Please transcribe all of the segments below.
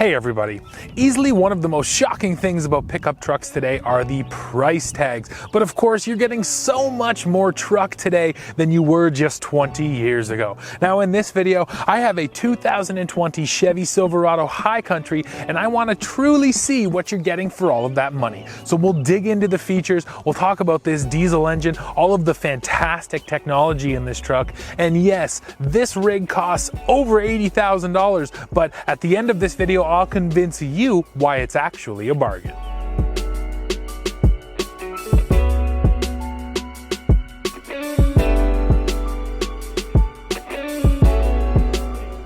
Hey everybody, easily one of the most shocking things about pickup trucks today are the price tags. But of course, you're getting so much more truck today than you were just 20 years ago. Now in this video, I have a 2020 Chevy Silverado High Country, and I want to truly see what you're getting for all of that money. So we'll dig into the features, we'll talk about this diesel engine, all of the fantastic technology in this truck, and yes, this rig costs over $80,000, but at the end of this video, I'll convince you why it's actually a bargain.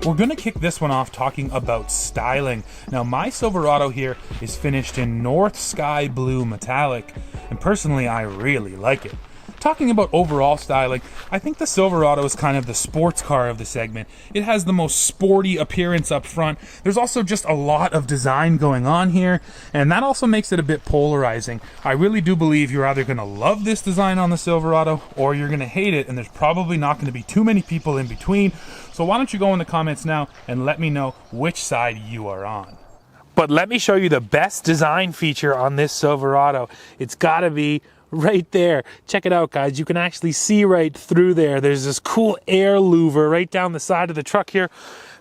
We're gonna kick this one off talking about styling. Now my Silverado here is finished in North Sky Blue Metallic, and personally I really like it. Talking about overall styling, I think the Silverado is kind of the sports car of the segment. It has the most sporty appearance up front. There's also just a lot of design going on here, and that also makes it a bit polarizing. I really do believe you're either going to love this design on the Silverado or you're going to hate it, and there's probably not going to be too many people in between. So why don't you go in the comments now and let me know which side you are on. But let me show you the best design feature on this Silverado. It's got to be right there. Check it out, guys. You can actually see right through there. There's this cool air louver right down the side of the truck here.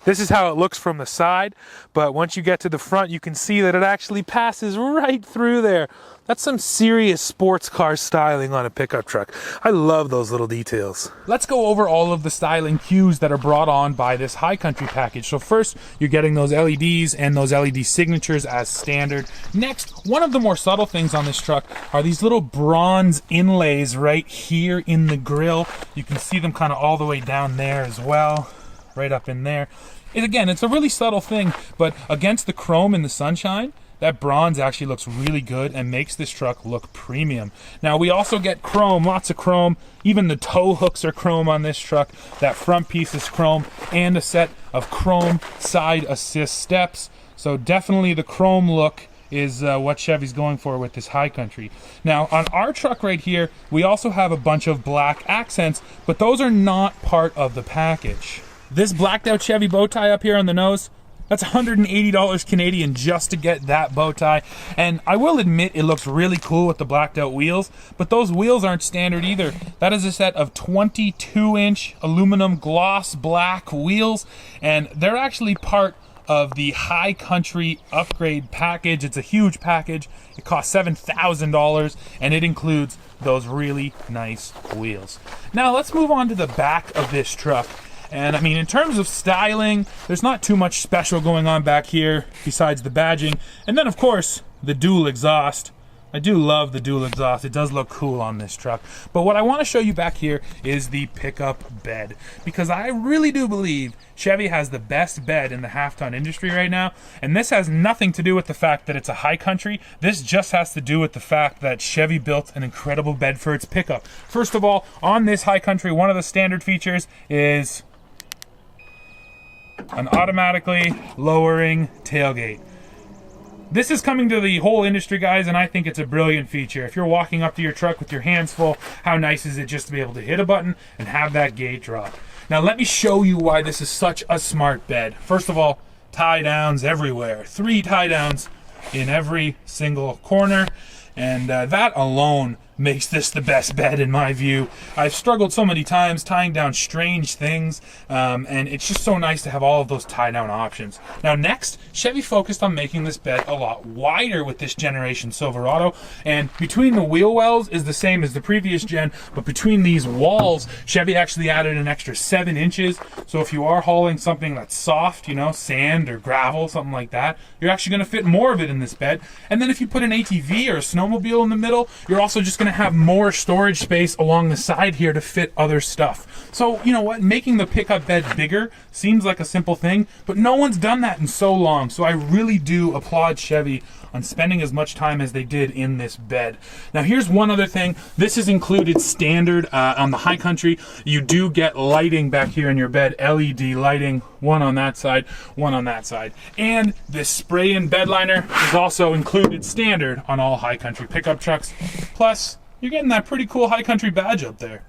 This is how it looks from the side, but once you get to the front, you can see that it actually passes right through there. That's some serious sports car styling on a pickup truck. I love those little details. Let's go over all of the styling cues that are brought on by this High Country package. So first, you're getting those LEDs and those LED signatures as standard. Next, one of the more subtle things on this truck are these little bronze inlays right here in the grille. You can see them kind of all the way down there as well, right up in there. Again, it's a really subtle thing, but against the chrome in the sunshine, that bronze actually looks really good and makes this truck look premium. Now we also get chrome, lots of chrome. Even the tow hooks are chrome on this truck. That front piece is chrome, and a set of chrome side assist steps. So definitely the chrome look is what Chevy's going for with this High Country. Now on our truck right here, we also have a bunch of black accents, but those are not part of the package. This blacked out Chevy bow tie up here on the nose, that's $180 Canadian just to get that bow tie. And I will admit it looks really cool with the blacked out wheels, but those wheels aren't standard either. That is a set of 22-inch aluminum gloss black wheels, and they're actually part of the High Country upgrade package. It's a huge package. It costs $7,000, and it includes those really nice wheels. Now let's move on to the back of this truck. And I mean, in terms of styling, there's not too much special going on back here besides the badging. And then of course, the dual exhaust. I do love the dual exhaust. It does look cool on this truck. But what I want to show you back here is the pickup bed, because I really do believe Chevy has the best bed in the half-ton industry right now. And this has nothing to do with the fact that it's a High Country. This just has to do with the fact that Chevy built an incredible bed for its pickup. First of all, on this High Country, one of the standard features is an automatically lowering tailgate. This is coming to the whole industry, guys, and I think it's a brilliant feature. If you're walking up to your truck with your hands full, how nice is it just to be able to hit a button and have that gate drop? Now let me show you why this is such a smart bed. First of all, tie downs everywhere. 3 tie downs in every single corner, and that alone makes this the best bed in my view. I've struggled so many times tying down strange things, and it's just so nice to have all of those tie down options. Now next, Chevy focused on making this bed a lot wider with this generation Silverado, and between the wheel wells is the same as the previous gen, but between these walls, Chevy actually added an extra 7 inches. So if you are hauling something that's soft, you know, sand or gravel, something like that, you're actually going to fit more of it in this bed. And then if you put an ATV or a snowmobile in the middle, you're also just going to have more storage space along the side here to fit other stuff. So you know what, making the pickup bed bigger seems like a simple thing, but no one's done that in so long. So I really do applaud Chevy on spending as much time as they did in this bed. Now here's one other thing. This is included standard on the High Country. You do get lighting back here in your bed, LED lighting, one on that side, one on that side. And this spray-in bed liner is also included standard on all High Country pickup trucks. Plus, you're getting that pretty cool High Country badge up there.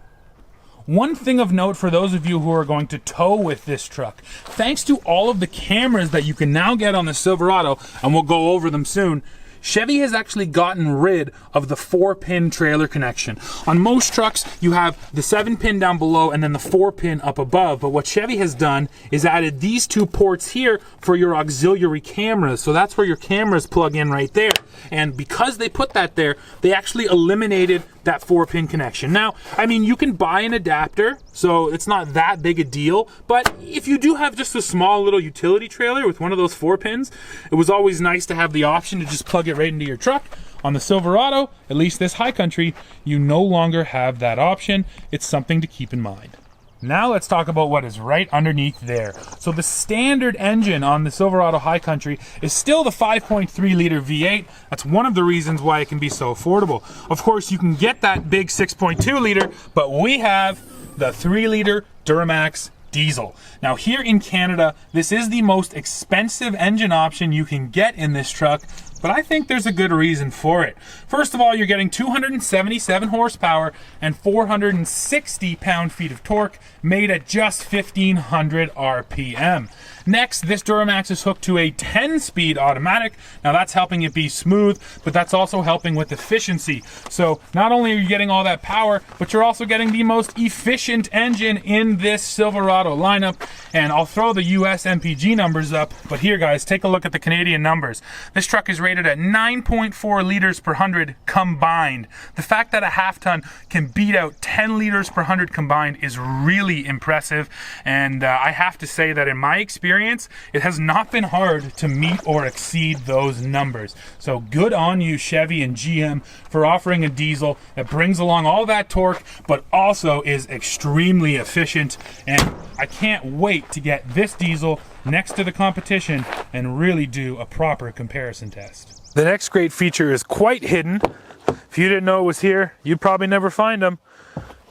one thing of note for those of you who are going to tow with this truck, thanks to all of the cameras that you can now get on the Silverado, and we'll go over them soon, Chevy has actually gotten rid of the 4-pin trailer connection. On most trucks, you have the 7-pin down below and then the 4-pin up above. But what Chevy has done is added these 2 ports here for your auxiliary cameras. So that's where your cameras plug in right there. And because they put that there, they actually eliminated that 4-pin connection. Now, I mean, you can buy an adapter, so it's not that big a deal, but if you do have just a small little utility trailer with one of those 4 pins, it was always nice to have the option to just plug it right into your truck. On the Silverado, at least this high country, you no longer have that option. It's something to keep in mind. Now let's talk about what is right underneath there. So the standard engine on the Silverado High Country is still the 5.3 liter V8. That's one of the reasons why it can be so affordable. Of course, you can get that big 6.2 liter, but we have the 3 liter Duramax diesel. Now here in Canada, this is the most expensive engine option you can get in this truck, but I think there's a good reason for it. First of all, you're getting 277 horsepower and 460 pound-feet of torque made at just 1,500 RPM. Next, this Duramax is hooked to a 10-speed automatic. Now that's helping it be smooth, but that's also helping with efficiency. So not only are you getting all that power, but you're also getting the most efficient engine in this Silverado lineup. And I'll throw the US MPG numbers up, but here guys, take a look at the Canadian numbers. This truck is rated at 9.4 liters per 100 combined. The fact that a half-ton can beat out 10 liters per 100 combined is really impressive, and I have to say that in my experience, it has not been hard to meet or exceed those numbers. So good on you, Chevy and GM, for offering a diesel that brings along all that torque, but also is extremely efficient. And I can't wait to get this diesel next to the competition and really do a proper comparison test. The next great feature is quite hidden. If you didn't know it was here, you'd probably never find them.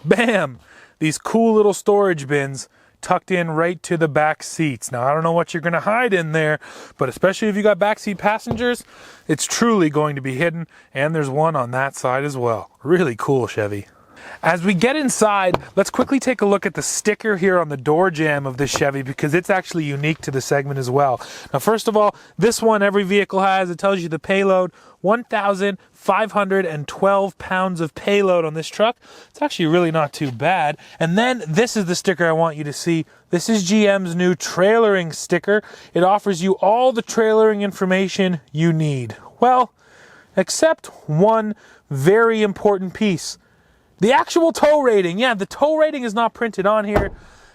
Bam! These cool little storage bins tucked in right to the back seats. Now, I don't know what you're going to hide in there, but especially if you got backseat passengers, it's truly going to be hidden, and there's one on that side as well. Really cool, Chevy. As we get inside, let's quickly take a look at the sticker here on the door jamb of this Chevy, because it's actually unique to the segment as well. Now, first of all, this one every vehicle has. It tells you the payload, 1,512 pounds of payload on this truck. It's actually really not too bad. And then this is the sticker I want you to see. This is GM's new trailering sticker. It offers you all the trailering information you need. Well, except one very important piece. The actual tow rating. Yeah, the tow rating is not printed on here.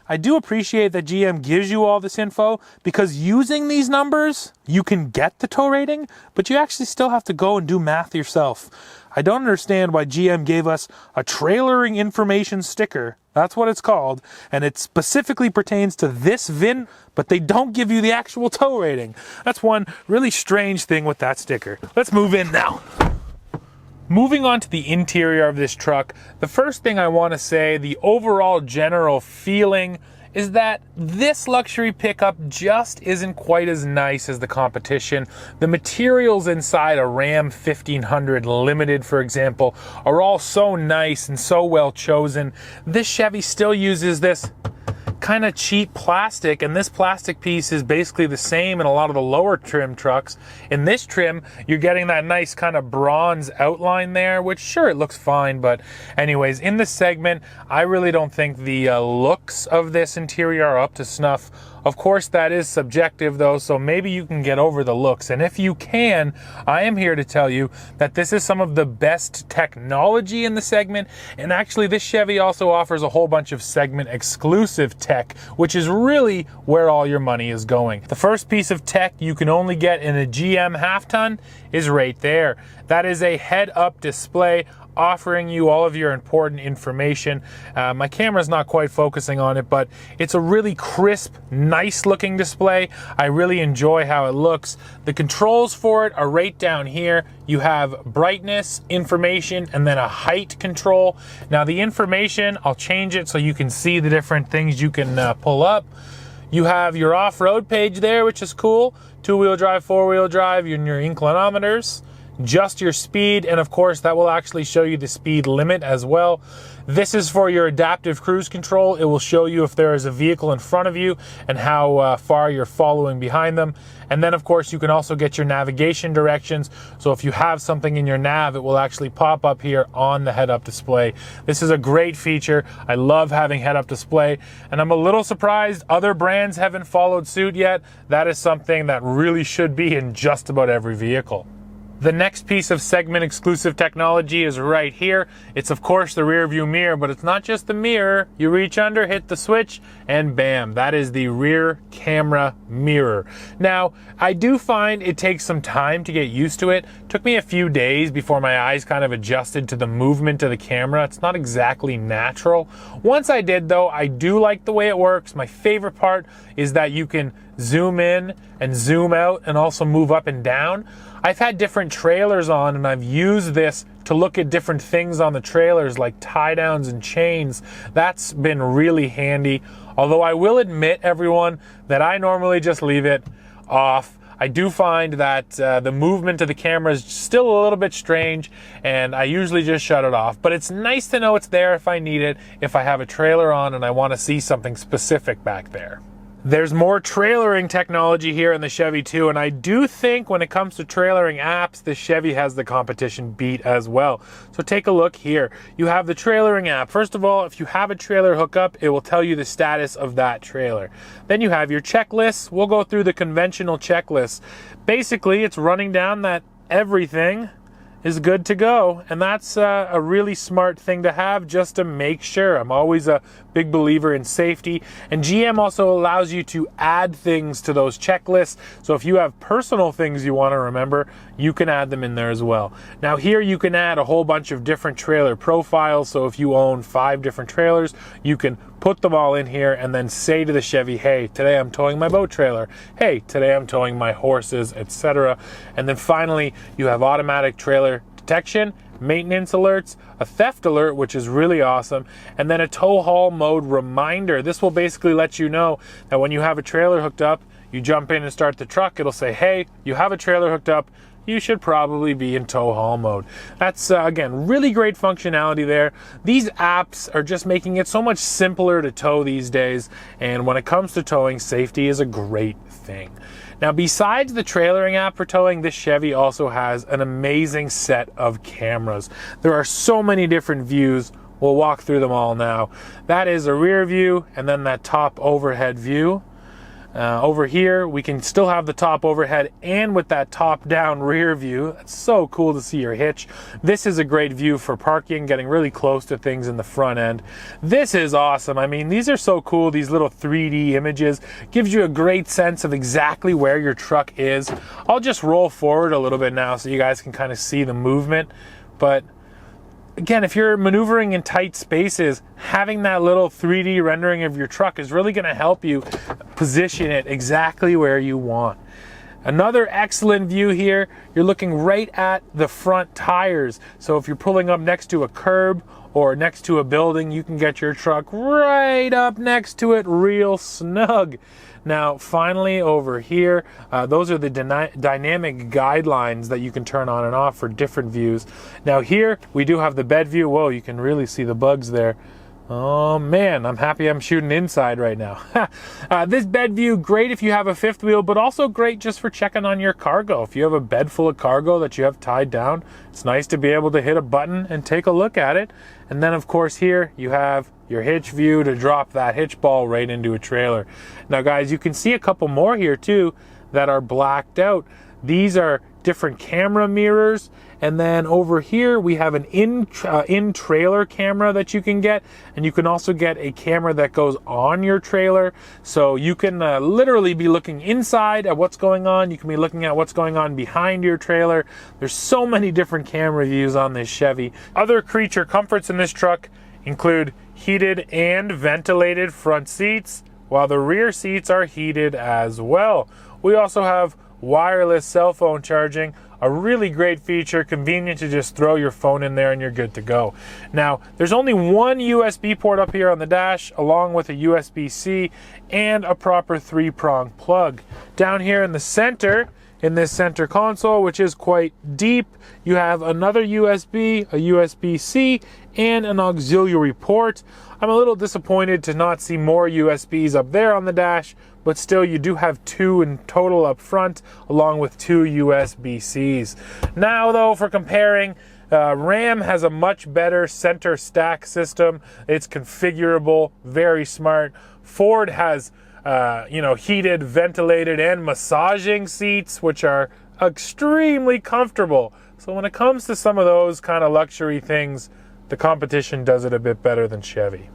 I do appreciate that GM gives you all this info, because using these numbers, you can get the tow rating, but you actually still have to go and do math yourself. I don't understand why GM gave us a trailering information sticker. That's what it's called, and it specifically pertains to this VIN, but they don't give you the actual tow rating. That's one really strange thing with that sticker. Let's move in now. Moving on to the interior of this truck, the first thing I want to say, the overall general feeling is that this luxury pickup just isn't quite as nice as the competition. The materials inside a Ram 1500 Limited, for example, are all so nice and so well chosen. This Chevy still uses this kind of cheap plastic, and this plastic piece is basically the same in a lot of the lower trim trucks. In this trim, you're getting that nice kind of bronze outline there, which sure, it looks fine, but anyways, in this segment, I really don't think the looks of this interior are up to snuff. Of course, that is subjective though, so maybe you can get over the looks. And if you can, I am here to tell you that this is some of the best technology in the segment. And actually, this Chevy also offers a whole bunch of segment exclusive tech, which is really where all your money is going. The first piece of tech you can only get in a GM half-ton is right there. That is a head-up display offering you all of your important information. My camera's not quite focusing on it, but it's a really crisp, nice looking display. I really enjoy how it looks. The controls for it are right down here. You have brightness, information, and then a height control. Now the information, I'll change it so you can see the different things you can pull up. You have your off-road page there, which is cool. 2-wheel drive, 4-wheel drive, and your inclinometers. just your speed, and of course that will actually show you the speed limit as well. This is for your adaptive cruise control. It will show you if there is a vehicle in front of you and how far you're following behind them. And then of course you can also get your navigation directions. So if you have something in your nav, it will actually pop up here on the head-up display. This is a great feature. I love having head-up display, and I'm a little surprised other brands haven't followed suit yet. That is something that really should be in just about every vehicle. The next piece of segment exclusive technology is right here. It's of course the rear view mirror, but it's not just the mirror. You reach under, hit the switch, and bam, that is the rear camera mirror. Now, I do find it takes some time to get used to it. It took me a few days before my eyes kind of adjusted to the movement of the camera. It's not exactly natural. Once I did though, I do like the way it works. My favorite part is that you can zoom in and zoom out and also move up and down. I've had different trailers on and I've used this to look at different things on the trailers like tie downs and chains. That's been really handy. Although I will admit, everyone, that I normally just leave it off. I do find that the movement of the camera is still a little bit strange, and I usually just shut it off. But it's nice to know it's there if I need it, if I have a trailer on and I want to see something specific back there. There's more trailering technology here in the Chevy too, and I do think when it comes to trailering apps, the Chevy has the competition beat as well. So take a look here. You have the trailering app. First of all, if you have a trailer hookup, it will tell you the status of that trailer. Then you have your checklists. We'll go through the conventional checklists. Basically, it's running down that everything is good to go, and that's a really smart thing to have just to make sure. I'm always a big believer in safety, and GM also allows you to add things to those checklists. So if you have personal things you want to remember, you can add them in there as well. Now here you can add a whole bunch of different trailer profiles. So if you own 5 different trailers, you can put them all in here and then say to the Chevy, hey, today I'm towing my boat trailer. Hey, today I'm towing my horses, etc. And then finally, you have automatic trailer detection, maintenance alerts, a theft alert, which is really awesome, and then a tow haul mode reminder. This will basically let you know that when you have a trailer hooked up, you jump in and start the truck, it'll say, hey, you have a trailer hooked up, you should probably be in tow haul mode. That's, again, really great functionality there. These apps are just making it so much simpler to tow these days, and when it comes to towing, safety is a great thing. Now, besides the trailering app for towing, this Chevy also has an amazing set of cameras. There are so many different views. We'll walk through them all now. That is a rear view, and then that top overhead view. Over here, we can still have the top overhead and with that top down rear view. That's so cool to see your hitch. This is a great view for parking, getting really close to things in the front end. This is awesome. I mean, these are so cool. These little 3D images gives you a great sense of exactly where your truck is. I'll just roll forward a little bit now so you guys can kind of see the movement. But again, if you're maneuvering in tight spaces, having that little 3D rendering of your truck is really going to help you position it exactly where you want. Another excellent view here, you're looking right at the front tires. So if you're pulling up next to a curb or next to a building, you can get your truck right up next to it real snug. Now, finally over here, those are the dynamic guidelines that you can turn on and off for different views. Now here, we do have the bed view. Whoa, you can really see the bugs there. Oh man, I'm happy I'm shooting inside right now. This bed view, great if you have a fifth wheel, but also great just for checking on your cargo. If you have a bed full of cargo that you have tied down, it's nice to be able to hit a button and take a look at it. And then of course here, you have your hitch view to drop that hitch ball right into a trailer. Now guys, you can see a couple more here too that are blacked out. These are different camera mirrors, and then over here we have an in-trailer camera that you can get, and you can also get a camera that goes on your trailer, so you can literally be looking inside at what's going on. You can be looking at what's going on behind your trailer. There's so many different camera views on this Chevy. Other creature comforts in this truck include heated and ventilated front seats, while the rear seats are heated as well. We also have wireless cell phone charging, a really great feature, convenient to just throw your phone in there and you're good to go. Now, there's only one USB port up here on the dash, along with a USB-C and a proper 3-prong plug. Down here in the center, in this center console, which is quite deep. You have another USB, a USB-C, and an auxiliary port. I'm a little disappointed to not see more USBs up there on the dash, but still you do have 2 in total up front, along with 2 USB-Cs. Now though, for comparing, Ram has a much better center stack system. It's configurable, very smart. Ford has heated, ventilated, and massaging seats, which are extremely comfortable. So when it comes to some of those kind of luxury things, the competition does it a bit better than Chevy.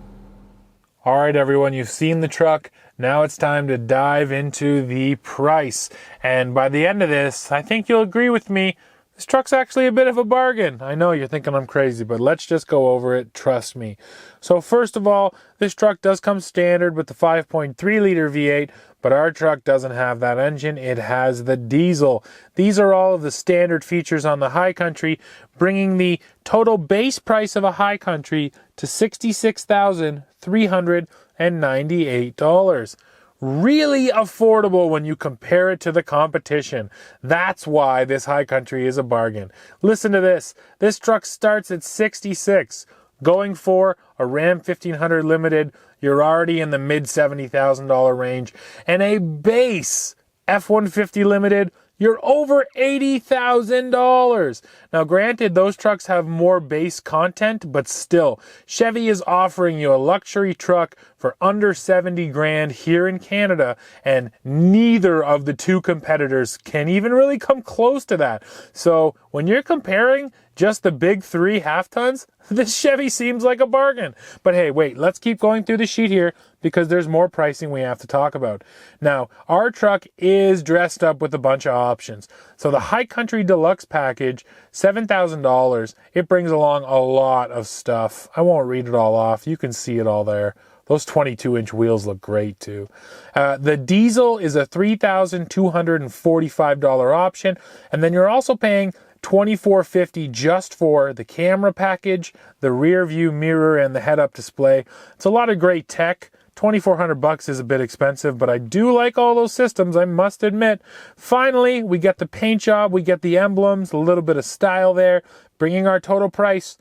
All right, everyone, you've seen the truck. Now it's time to dive into the price. And by the end of this, I think you'll agree with me, this truck's actually a bit of a bargain. I know you're thinking I'm crazy, but let's just go over it. Trust me. So first of all, this truck does come standard with the 5.3 liter V8, but our truck doesn't have that engine. It has the diesel. These are all of the standard features on the High Country, bringing the total base price of a High Country to $66,398. Really affordable when you compare it to the competition. That's why this High Country is a bargain. Listen to this. This truck starts at $66,000. Going for a Ram 1500 Limited, you're already in the mid $70,000 range. And a base F-150 Limited, you're over $80,000. Now, granted, those trucks have more base content, but still, Chevy is offering you a luxury truck for under 70 grand here in Canada, and neither of the two competitors can even really come close to that. So when you're comparing just the big 3 half tons, this Chevy seems like a bargain. But hey, wait, let's keep going through the sheet here because there's more pricing we have to talk about. Now, our truck is dressed up with a bunch of options. So the High Country Deluxe package, $7,000. It brings along a lot of stuff. I won't read it all off. You can see it all there. Those 22-inch wheels look great too. The diesel is a $3,245 option, and then you're also paying $2,450 just for the camera package, the rear view mirror, and the head-up display. It's a lot of great tech. $2,400 is a bit expensive, but I do like all those systems, I must admit. Finally, we get the paint job, we get the emblems, a little bit of style there, bringing our total price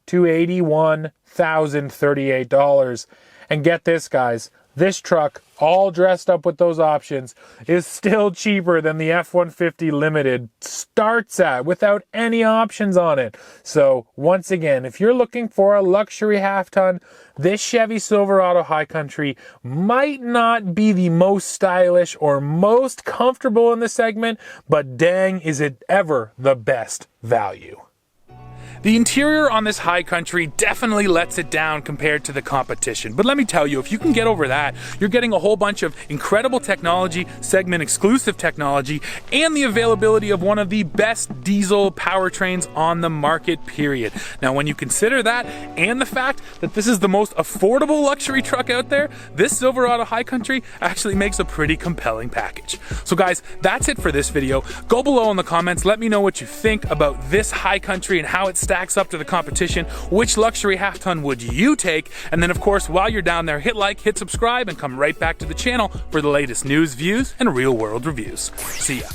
to $81,038. And get this, guys, this truck, all dressed up with those options, is still cheaper than the F-150 Limited starts at, without any options on it. So, once again, if you're looking for a luxury half-ton, this Chevy Silverado High Country might not be the most stylish or most comfortable in the segment, but dang, is it ever the best value. The interior on this High Country definitely lets it down compared to the competition. But let me tell you, if you can get over that, you're getting a whole bunch of incredible technology, segment exclusive technology, and the availability of one of the best diesel powertrains on the market, period. Now, when you consider that and the fact that this is the most affordable luxury truck out there, this Silverado High Country actually makes a pretty compelling package. So guys, that's it for this video. Go below in the comments, let me know what you think about this High Country and how it stacks up to the competition. Which luxury half-ton would you take? And then of course, while you're down there, hit like, hit subscribe, and come right back to the channel for the latest news, views, and real-world reviews. See ya.